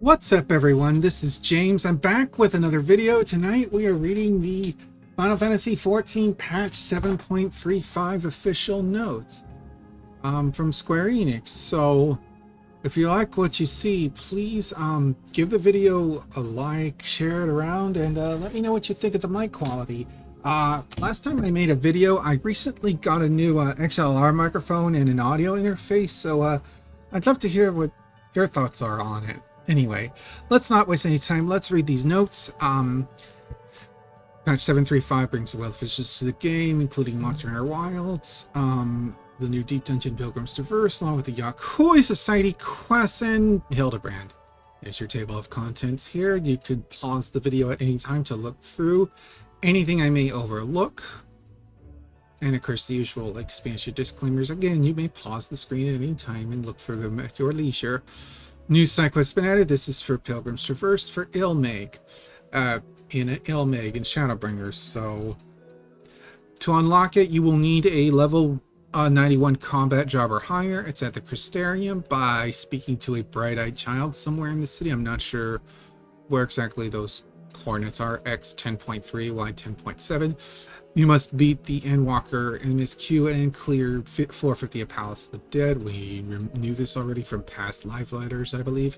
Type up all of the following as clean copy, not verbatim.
What's up, everyone? This is James. I'm back with another video. Tonight we are reading the Final Fantasy XIV Patch 7.35 official notes from Square Enix. So if you like what you see, please give the video a like, share it around, and let me know what you think of the mic quality. Last time I made a video, I recently got a new XLR microphone and an audio interface, so I'd love to hear what your thoughts are on it. Anyway, let's not waste any time. Let's read these notes. Patch 7.35 brings the wild fishes to the game, including Monster Hunter Wilds, the new Deep Dungeon Pilgrim's Traverse, along with the Yakoi Society quests and Hildebrand. There's your table of contents here. You could pause the video at any time to look through anything I may overlook. And of course, the usual expansion disclaimers. Again, you may pause the screen at any time and look through them at your leisure. New side quest has been added. This is for Pilgrim's Traverse for Ilmeg, in Ilmeg and Shadowbringers. So to unlock it, you will need a level 91 combat job or higher. It's at the Crystarium by speaking to a bright-eyed child somewhere in the city. I'm not sure where exactly those coordinates are. X 10.3, Y 10.7. You must beat the Endwalker MSQ and clear 450 of Palace of the Dead. We knew this already from past live letters, I believe.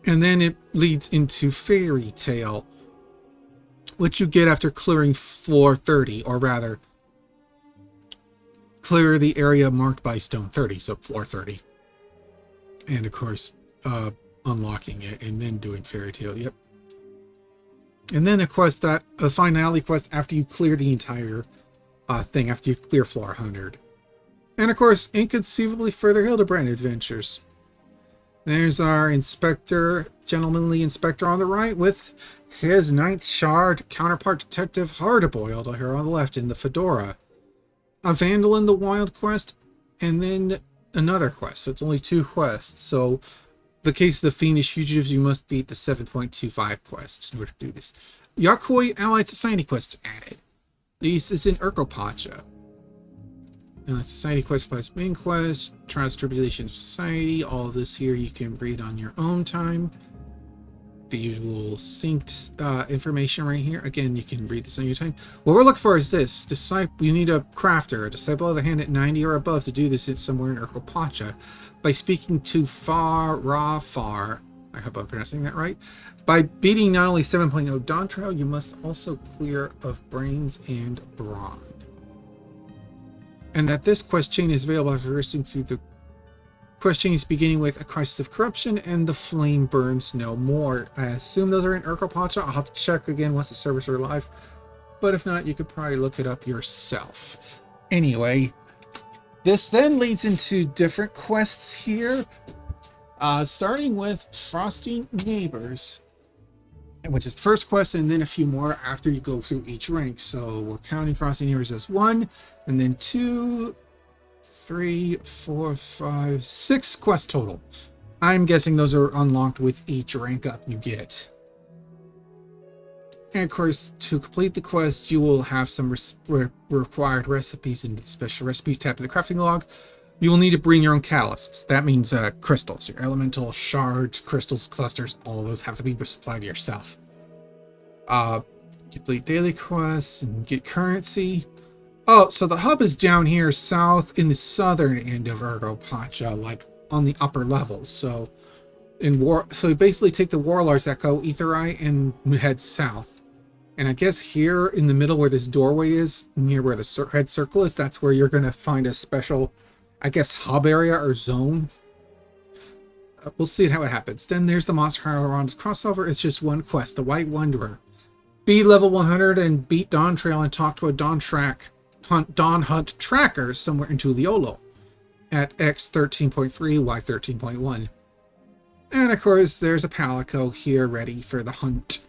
And then it leads into Fairy Tale, which you get after clearing floor 30, or rather, clear the area marked by stone 30, so floor 30. And of course, unlocking it and then doing Fairy Tale, yep. And then a quest that a finale quest after you clear the entire thing, after you clear floor 100. And of course, inconceivably further Hildebrand adventures. There's our inspector, gentlemanly inspector on the right, with his 9th shard counterpart detective Hardboiled here on the left in the fedora. A vandal in the wild quest, and then another quest. So it's only 2 quests. So the case of the Fiendish Fugitives, you must beat the 7.25 quest in order to do this. Yakoi Allied Society quest added. This is in Urkopacha. Allied Society quest plus main quest, Trials Tribulation of Society. All of this here you can read on your own time. The usual synced information right here. Again, you can read this on your time. What we're looking for is this. You need a crafter, a disciple of the hand at 90 or above to do this. It's somewhere in Urkopacha. By speaking to Far, I hope I'm pronouncing that right. By beating not only 7.0 Dawn Trail, you must also clear of Brains and Brawn. And that this quest chain is available after listening through the quest chains beginning with A Crisis of Corruption and The Flame Burns No More. I assume those are in Urkopacha. I'll have to check again once the servers are live. But if not, you could probably look it up yourself. Anyway, this then leads into different quests here. Starting with Frosty Neighbors, which is the first quest, and then a few more after you go through each rank. So we're counting Frosty Neighbors as 1, and then 2, 3, 4, 5, 6 quests total. I'm guessing those are unlocked with each rank up you get. And of course, to complete the quest, you will have some required recipes in the special recipes tab in the crafting log. You will need to bring your own catalysts. That means crystals, your elemental shards, crystals, clusters, all of those have to be supplied to yourself. Complete daily quests and get currency. Oh, so the hub is down here south in the southern end of Urkopacha, like on the upper levels. So you basically take the Warlord's Echo, Aetherai, and head south. And I guess here in the middle where this doorway is, near where the head circle is, that's where you're going to find a special, I guess, hub area or zone. We'll see how it happens. Then there's the Monster Hunter Wilds crossover. It's just 1 quest, the White Wanderer. Be level 100 and beat Dawn Trail and talk to a Dawn Hunt tracker somewhere in Tuliolo at X 13.3, Y 13.1. And of course, there's a Palico here ready for the hunt.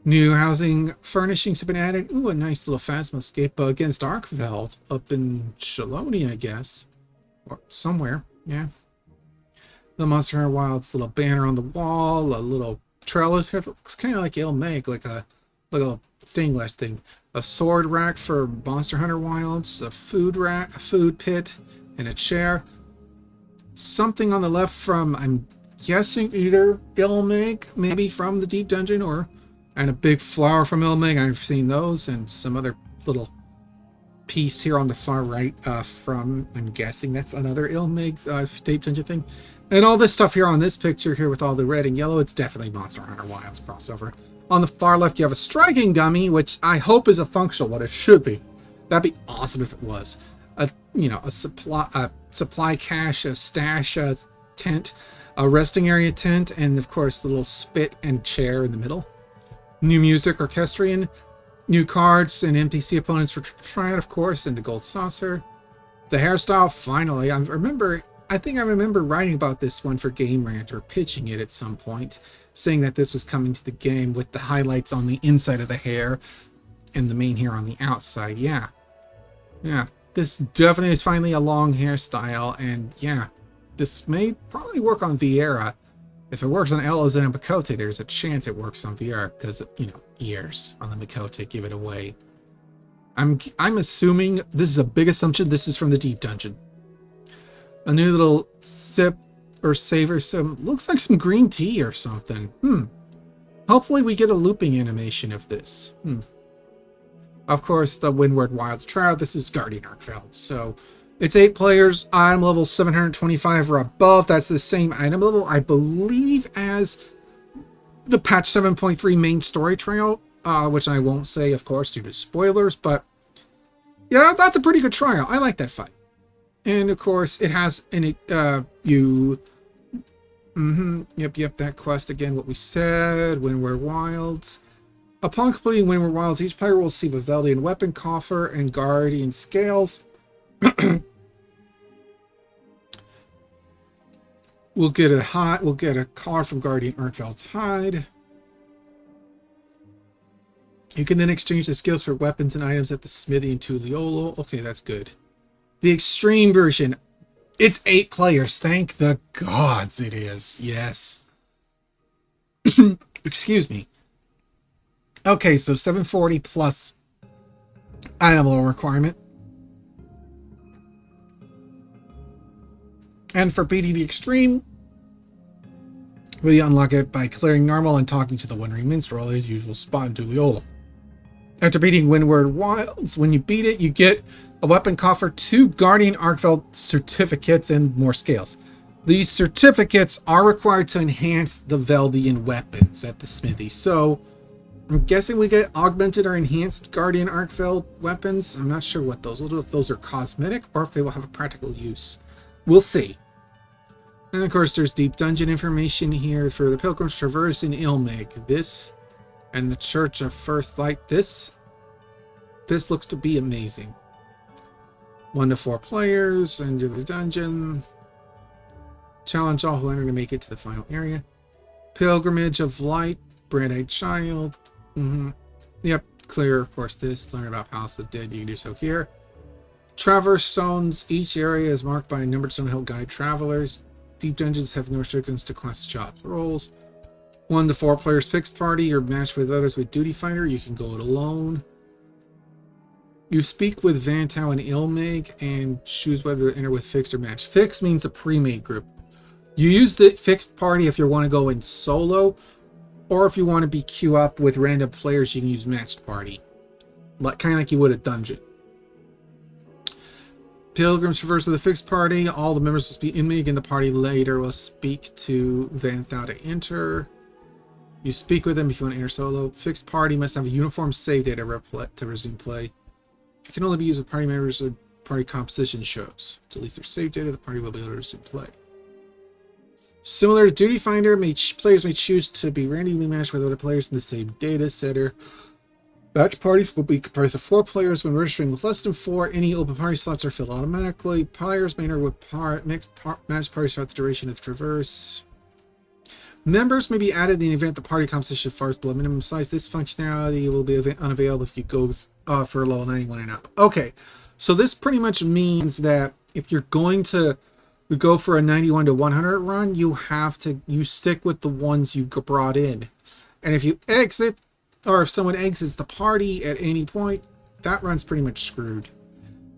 New housing furnishings have been added. Ooh, a nice little Phasmoscape against Arkveld up in Shaloni, I guess. Or somewhere, yeah. The Monster Hunter Wilds little banner on the wall, a little trellis here that looks kind of like Ilmeg, like a stainless thing. A sword rack for Monster Hunter Wilds, a food rack, a food pit, and a chair. Something on the left from, I'm guessing either Ilmig, maybe from the Deep Dungeon, and a big flower from Ilmig. I've seen those, and some other little piece here on the far right from, I'm guessing that's another Ilmig Deep Dungeon thing. And all this stuff here on this picture here with all the red and yellow, it's definitely Monster Hunter Wilds crossover. On the far left, you have a striking dummy, which I hope is a functional one. It should be. That'd be awesome if it was. A supply cache, a stash tent, a resting area tent, and of course the little spit and chair in the middle. New music, orchestrion, new cards and NPC opponents for Triple Triad, of course, and the gold saucer. The hairstyle, finally. I think I remember writing about this one for Game Rant, or pitching it at some point, saying that this was coming to the game with the highlights on the inside of the hair and the main hair on the outside. Yeah. This definitely is finally a long hairstyle, and yeah, this may probably work on Vieira. If it works on Ella's and Miqo'te, there's a chance it works on Vieira, because, ears on the Miqo'te give it away. I'm assuming, this is a big assumption, this is from the Deep Dungeon. A new little sip or savor, looks like some green tea or something. Hopefully we get a looping animation of this. Of course, the Windward Wilds Trout. This is Guardian Arkfeld. So it's 8 players, item level 725 or above. That's the same item level, I believe, as the patch 7.3 main story trial, which I won't say, of course, due to spoilers. But yeah, that's a pretty good trial. I like that fight. And of course, it has yep, that quest again, what we said, Windward Wilds. Upon completing Windward Wilds, each player will receive a Veldian weapon coffer and guardian scales. We'll get a card from Guardian Arkfeld's hide. You can then exchange the skills for weapons and items at the smithy in Tuliolo. Okay, that's good. The extreme version. It's 8 players. Thank the gods it is. Yes. Excuse me. Okay, so 740 plus item level requirement. And for beating the extreme, we unlock it by clearing normal and talking to the Wandering Minstrel at his usual spot in Tuliolo. After beating Windward Wilds, when you beat it, you get a weapon coffer, 2 Guardian Arkfeld certificates, and more scales. These certificates are required to enhance the Veldian weapons at the smithy. So I'm guessing we get augmented or enhanced Guardian Arkfeld weapons. I'm not sure what those will do, if those are cosmetic or if they will have a practical use. We'll see. And of course, there's Deep Dungeon information here for the Pilgrim's Traverse in Ilmig. This and the Church of First Light. This looks to be amazing. 1 to 4 players, enter the dungeon. Challenge all who enter to make it to the final area. Pilgrimage of Light, Brand-Eyed Child. Yep, clear, of course, this. Learn about Palace of the Dead, you can do so here. Traverse zones, each area is marked by a numbered stone hill guide travelers. Deep dungeons have no restrictions to class, jobs, roles. 1 to 4 players fixed party, or matched with others with Duty Finder. You can go it alone. You speak with Vantau and Ilmig and choose whether to enter with fixed or matched. Fixed means a pre-made group. You use the fixed party if you want to go in solo, or if you want to be queue up with random players, you can use matched party. Kind of like you would a dungeon. Pilgrims traverse with a fixed party. All the members must be Ilmig, and the party later will speak to Vantau to enter. You speak with them if you want to enter solo. Fixed party must have a uniform save data to resume play. It can only be used with party members or party composition shows. To delete their save data, the party will be able to resume play. Similar to Duty Finder, players may choose to be randomly matched with other players in the same data setter. Batch parties will be comprised of 4 players. When registering with less than 4, any open party slots are filled automatically. Players may enter with mixed match parties throughout the duration of the traverse. Members may be added in the event the party composition falls below minimum size. This functionality will be unavailable if you go for level 91 and up. Okay, so this pretty much means that if you're going to go for a 91 to 100 run, you stick with the ones you brought in. And if you exit, or if someone exits the party at any point, that run's pretty much screwed.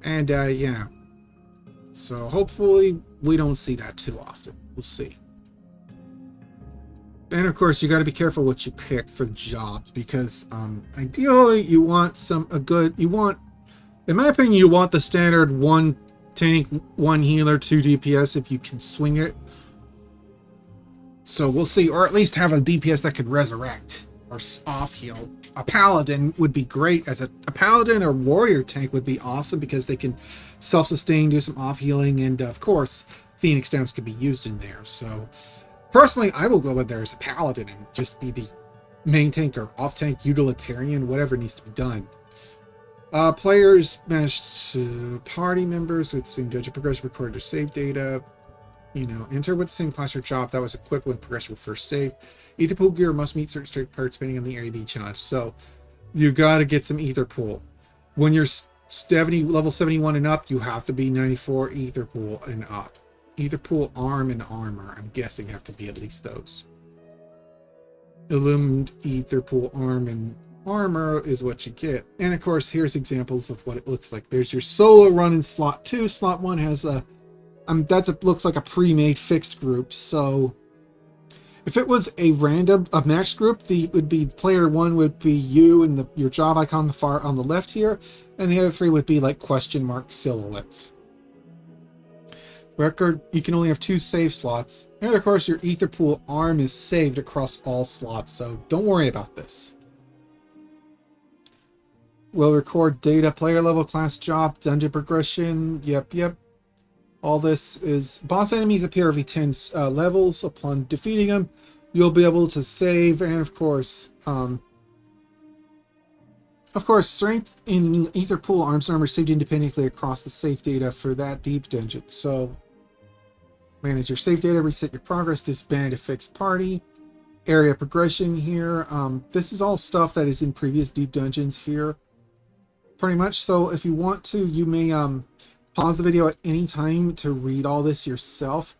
And yeah, so hopefully we don't see that too often. We'll see. And of course, you got to be careful what you pick for jobs, because ideally you want in my opinion, you want the standard 1 tank, 1 healer, 2 DPS if you can swing it. So we'll see, or at least have a DPS that could resurrect or off heal. A paladin would be great as a paladin or warrior tank would be awesome, because they can self-sustain, do some off healing, and of course Phoenix Downs could be used in there. So personally, I will go in there as a paladin and just be the main tank or off tank utilitarian, whatever needs to be done. Players manage to party members with the same dungeon progression, record their save data. Enter with the same class or job that was equipped when progression was first saved. Ether pool gear must meet certain strict parts depending on the area being challenged. So you got to get some ether pool. When you're level 71 and up, you have to be 94 ether pool and up. Ether pool arm and armor, I'm guessing, have to be at least those. Illumined ether pool arm and armor is what you get. And of course, here's examples of what it looks like. There's your solo run in slot 2. Slot 1 has a looks like a pre-made fixed group. So if it was a max group, player 1 would be you and your job icon on the left here, and the other 3 would be like question mark silhouettes. Record, you can only have 2 save slots, and of course your ether pool arm is saved across all slots, so don't worry about this. We'll record data, player level, class, job, dungeon progression. Yep. All this is boss enemies appear every 10 levels. Upon defeating them, you'll be able to save, and of course, strength in ether pool arms and armor saved independently across the save data for that deep dungeon. So, manage your save data, reset your progress, disband a fixed party, area progression here. This is all stuff that is in previous deep dungeons here, pretty much. So, if you want to, you may pause the video at any time to read all this yourself.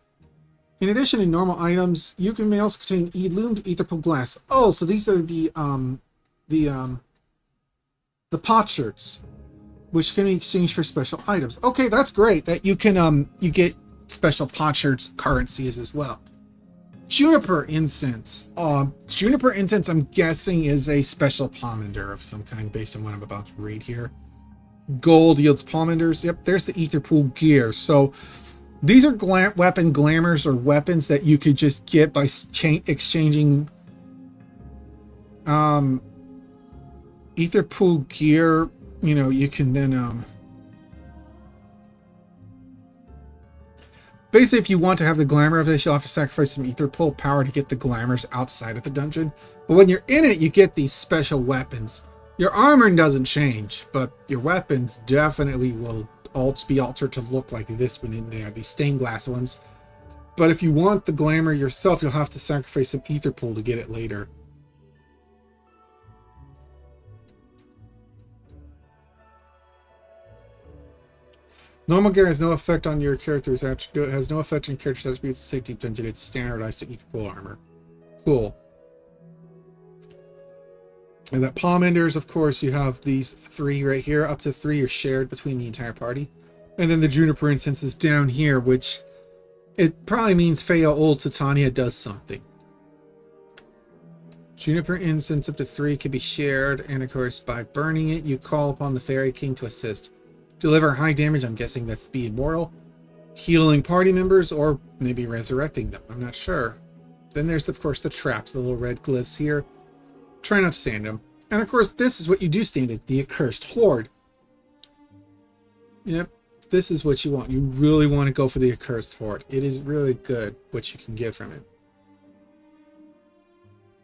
In addition to normal items, you may also contain illumined ether pool glass. Oh, so these are the potsherds, which can be exchanged for special items. Okay, that's great. That you can you get special potsherds currencies as well. Juniper incense. Juniper incense, I'm guessing, is a special pomander of some kind based on what I'm about to read here. Gold yields pomanders. Yep, there's the ether pool gear. So these are weapon glamours, or weapons that you could just get by exchanging ether pool gear. You can then basically, if you want to have the glamour of this, you'll have to sacrifice some ether pool power to get the glamours outside of the dungeon. But when you're in it, you get these special weapons. Your armor doesn't change, but your weapons definitely will be altered to look like this one in there, these stained glass ones. But if you want the glamour yourself, you'll have to sacrifice some ether pool to get it later. Normal gear has no effect on your character's attribute. It has no effect on your character's attributes. Say deep dungeon. It's standardized to ether pool armor. Cool. And that pomanders, of course, you have these 3 right here. Up to 3 are shared between the entire party. And then the juniper incense is down here, which it probably means Fea Old Titania does something. Juniper incense up to 3 can be shared, and of course, by burning it, you call upon the Fairy King to assist. Deliver high damage, I'm guessing that's be immortal. Healing party members, or maybe resurrecting them, I'm not sure. Then there's, of course, the traps, the little red glyphs here. Try not to stand them. And of course, this is what you do stand it, the Accursed Horde. Yep, this is what you want. You really want to go for the Accursed Horde. It is really good what you can get from it.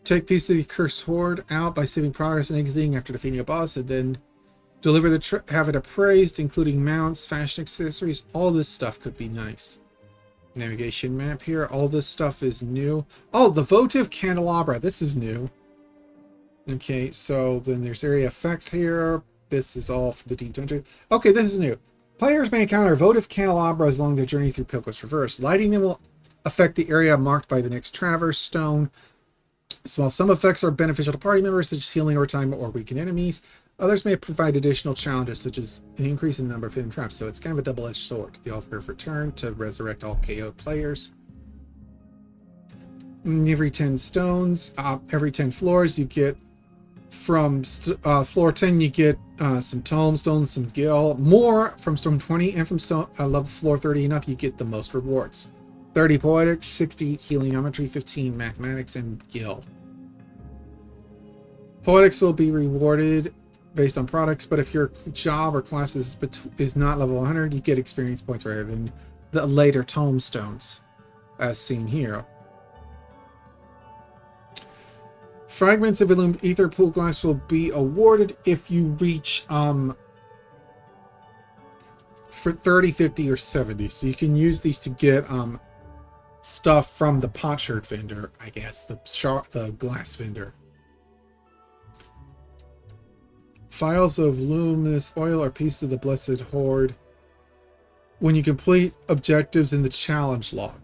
Take piece of the Accursed Horde out by saving progress and exiting after defeating a boss, and then deliver have it appraised, including mounts, fashion accessories. All this stuff could be nice. Navigation map here. All this stuff is new. Oh, the votive candelabra. This is new. Okay, so then there's area effects here. This is all for the deep dungeon. Okay, this is new. Players may encounter votive candelabras along their journey through Pilgrim's Reverse. Lighting them will affect the area marked by the next traverse stone. So while some effects are beneficial to party members, such as healing over time or weaken enemies, others may provide additional challenges, such as an increase in the number of hidden traps. So it's kind of a double-edged sword. The altar of return to resurrect all KO players. Every 10 stones, every 10 floors, you get from floor 10, you get some tomestones, some gil. More from stone 20, and from stone level floor 30 and up, you get the most rewards. 30 poetics, 60 heliometry, 15 mathematics, and gil. Poetics will be rewarded based on products, but if your job or class is not level 100, you get experience points rather than the later tomestones, as seen here. Fragments of ether pool glass will be awarded if you reach for 30, 50, or 70. So you can use these to get stuff from the potsherd vendor, I guess, the glass vendor. Files of luminous oil are pieces of the blessed horde when you complete objectives in the challenge log.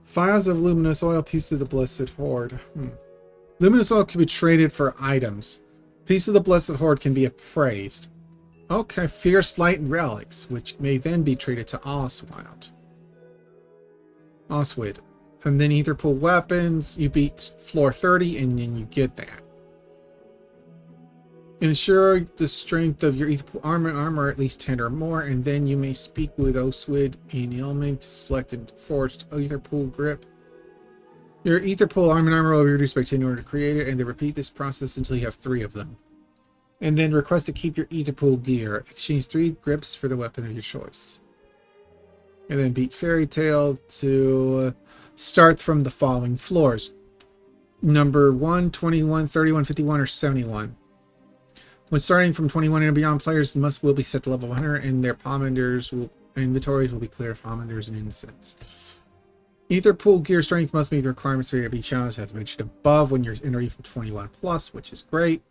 Files of luminous oil, pieces of the blessed horde. Luminous oil can be traded for items. Pieces of the blessed horde can be appraised. Okay, fierce light relics, which may then be traded to Oswald. Oswid. And then ether pool weapons, you beat floor 30 and then you get that. Ensure the strength of your ether pool armor at least 10 or more, and then you may speak with Oswid in Ilming to select and forged ether pool grip. Your ether pool armor will be reduced by 10 in order to create it, and then repeat this process until you have 3 of them. And then request to keep your ether pool gear. Exchange 3 grips for the weapon of your choice. And then beat Fairy Tale to start from the following floors. Number 1, 21, 31, 51, or 71. When starting from 21 and beyond, players will be set to level 100, and their inventories will be clear of pommanders and incense. Ether pool gear strength must meet the requirements for every challenge as mentioned above when you're entering from 21 plus, which is great.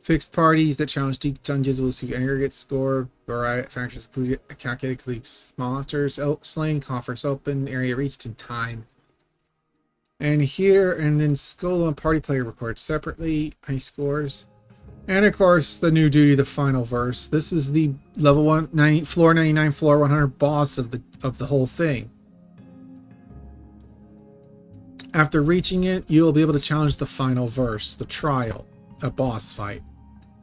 Fixed parties that challenge deep dungeons will receive aggregate score. Variety factors include calculated monsters, slain, coffers open, area reached, and time. And here, and then Skull and party player recorded separately. High scores. And of course, the new duty, the final verse. This is the level 190, floor 99, floor 100 boss of the whole thing. After reaching it, you'll be able to challenge the final verse, the trial, a boss fight.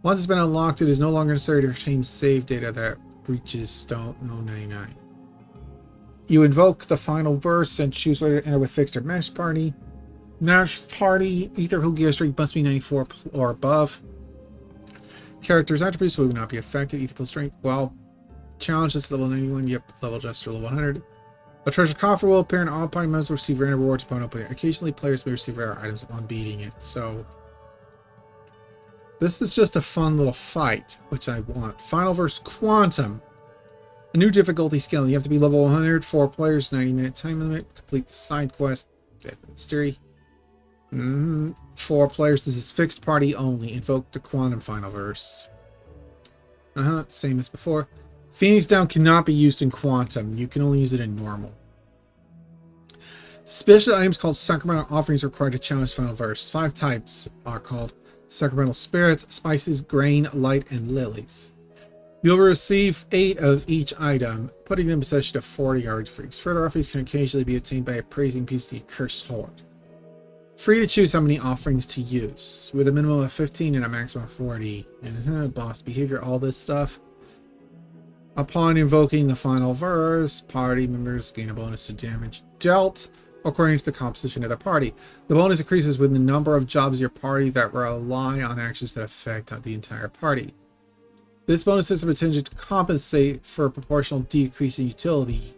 Once it's been unlocked, it is no longer necessary to retain save data that reaches stone 99. You invoke the final verse and choose whether to enter with fixed or matched party. Matched party, ether pool gear strength must be 94 or above. Character's attributes will not be affected. Ether pool strength, well, challenge is level 91. Yep, level adjuster level 100. A treasure coffer will appear, and all party members will receive random rewards upon opening. Occasionally, players may receive rare items upon beating it. So, this is just a fun little fight, which I want. Final verse Quantum. A new difficulty scale. You have to be level 100. 4 players, 90-minute time limit. Complete the side quest. Get the mystery. 4 players. This is fixed party only. Invoke the quantum final verse. Same as before. Phoenix Down cannot be used in quantum. You can only use it in normal. Special items called sacramental offerings are required to challenge final verse. 5 types are called sacramental spirits, spices, grain, light, and lilies. You'll receive 8 of each item, putting them in possession of 40 artifacts. Further offerings can occasionally be obtained by appraising piece of the cursed horde. Free to choose how many offerings to use, with a minimum of 15 and a maximum of 40. Boss behavior, all this stuff. Upon invoking the final verse, party members gain a bonus to damage dealt according to the composition of the party. The bonus increases with the number of jobs of your party that rely on actions that affect the entire party. This bonus system is intended to compensate for a proportional decrease in utility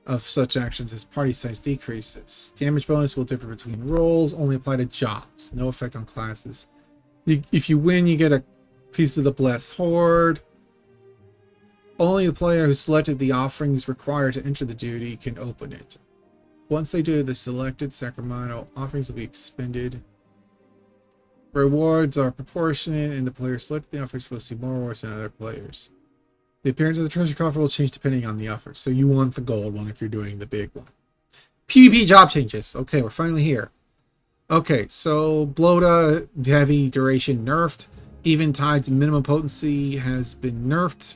of such actions as party size decreases. Damage bonus will differ between roles, only apply to jobs, no effect on classes. If you win, you get a piece of the blessed horde. Only the player who selected the offerings required to enter the duty can open it. Once they do, the selected sacramental offerings will be expended. Rewards are proportionate, and the player selected the offerings will receive more rewards than other players. The appearance of the treasure coffer will change depending on the offer. So you want the gold one if you're doing the big one. PvP job changes. Okay, we're finally here. Okay, so Bloda, heavy duration nerfed. Even Tide's minimum potency has been nerfed.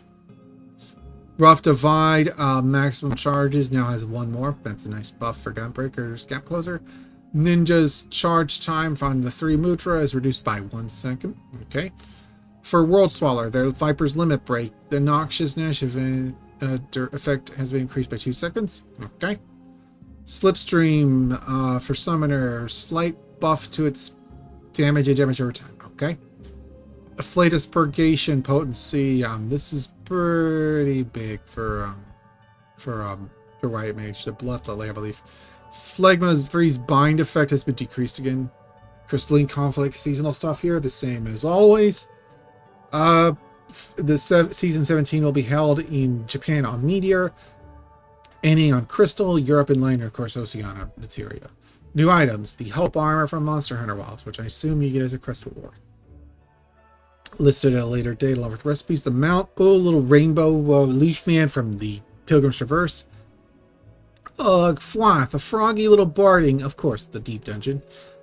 Rough Divide, maximum charges now has one more. That's a nice buff for Gunbreaker's Gap Closer. Ninja's charge time on the 3 Mutra is reduced by 1 second. Okay. For World Swaller, their Viper's Limit Break, the Noxiousness effect has been increased by 2 seconds. Okay. Slipstream, for Summoner, slight buff to its damage over time. Okay. Afflatus Purgation Potency, this is pretty big for White Mage, the Bluff Lily, I believe. Phlegma's 3's bind effect has been decreased again. Crystalline Conflict seasonal stuff here, the same as always. Season 17 will be held in Japan on Meteor, NA on Crystal, Europe in Line, and of course Oceania Materia. New items: the Hope Armor from Monster Hunter Wilds, which I assume you get as a quest reward. Listed at a later date along with recipes. The Mount, little rainbow leaf man from the Pilgrim's Traverse. Fwath, a froggy little barding, of course, the deep dungeon.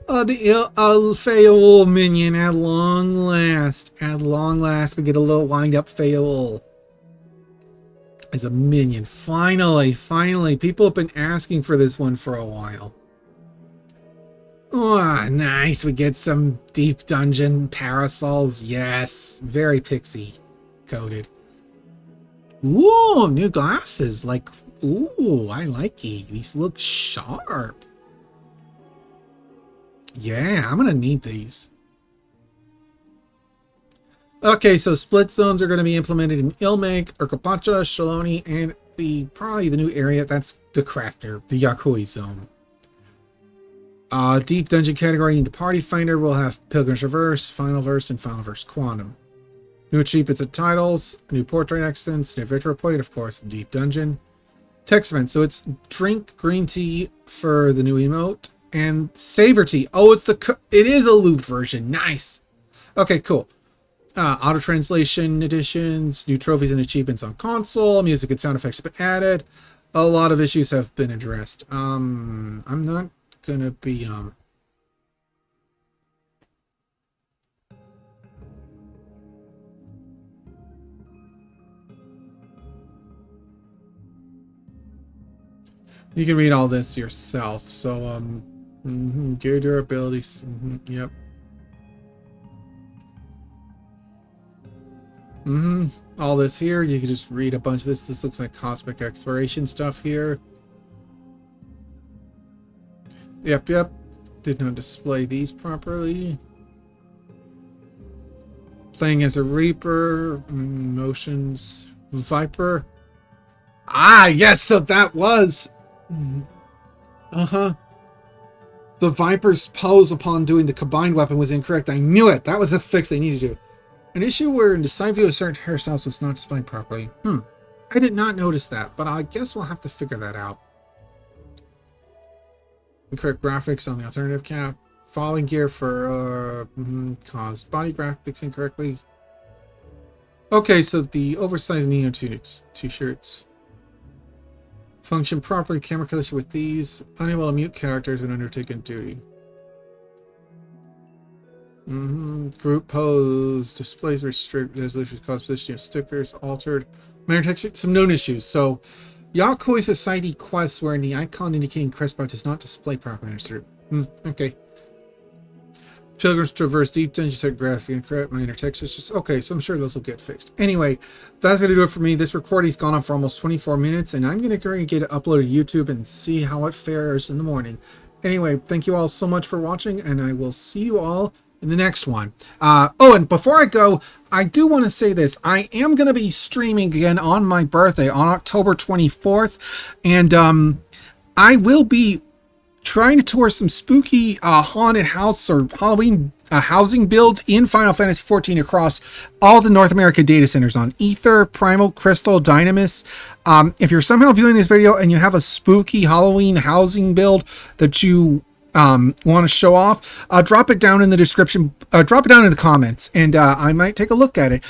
The Feol minion at long last. At long last, we get a little wind up Feol as a minion. Finally, people have been asking for this one for a while. Oh, nice. We get some deep dungeon parasols. Yes, very pixie coded. Ooh, new glasses. Like, ooh, I like it. These look sharp. Yeah, I'm gonna need these. Okay, so split zones are going to be implemented in Ilmeg, Urkapacha, Shaloni, and probably the new area. That's the Crafter, the Yakui zone. Deep dungeon category in the Party Finder will have Pilgrim's Traverse, Final Verse, and Final Verse Quantum. New achievements and titles, new portrait accents, new victory point, of course, deep dungeon. Text event, so it's drink green tea for the new emote, and savor tea. Oh, it is a loop version. Nice. Okay, cool. Auto translation additions, new trophies and achievements on console, music and sound effects have been added. A lot of issues have been addressed. I'm not gonna be you can read all this yourself. So gear durabilities. Yep. All this here, you can just read a bunch of this. This looks like cosmic exploration stuff here. Yep. Did not display these properly. Playing as a Reaper. Motions. Viper. Ah, yes, so that was... The Viper's pose upon doing the combined weapon was incorrect. I knew it. That was a fix they needed to do. An issue where in the side view of certain hairstyles was not displayed properly. I did not notice that, but I guess we'll have to figure that out. Incorrect graphics on the alternative cap. Falling gear for caused body graphics incorrectly. Okay, so the oversized Neo tunics, t-shirts. Function properly, camera collision with these. Unable to mute characters when undertaking duty. Group pose, displays restrict resolution, cause position of stickers, altered. Minor texture, some known issues. So, Yakoi Society quests wherein the icon indicating crest bar does not display properly. Okay. Pilgrim's Traverse Deep Dungeon set graphic incorrect, minor textures. Okay, so I'm sure those will get fixed. Anyway, that's going to do it for me. This recording's gone on for almost 24 minutes, and I'm going to get it uploaded to YouTube and see how it fares in the morning. Anyway, thank you all so much for watching, and I will see you all in the next one. And before I go, I do want to say this. I am going to be streaming again on my birthday on October 24th, and I will be trying to tour some spooky haunted house or Halloween housing builds in Final Fantasy XIV across all the North American data centers on Aether, Primal, Crystal, Dynamis. If you're somehow viewing this video and you have a spooky Halloween housing build that you want to show off, drop it down in the description, drop it down in the comments, and I might take a look at it.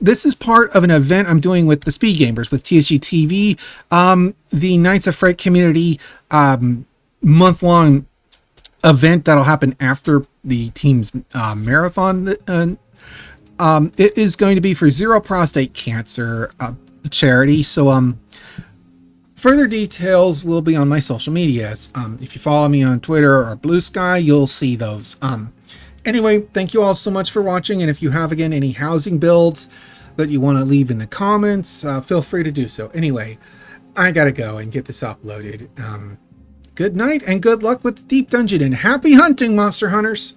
This is part of an event I'm doing with the Speed Gamers, with TSG TV, the Knights of Fright community month-long event that'll happen after the team's marathon. It is going to be for zero prostate cancer, charity. So further details will be on my social medias. If you follow me on Twitter or Blue Sky, you'll see those. Anyway, thank you all so much for watching, and if you have, again, any housing builds that you want to leave in the comments, feel free to do so. Anyway, I gotta go and get this uploaded. Good night and good luck with the Deep Dungeon, and happy hunting, Monster Hunters!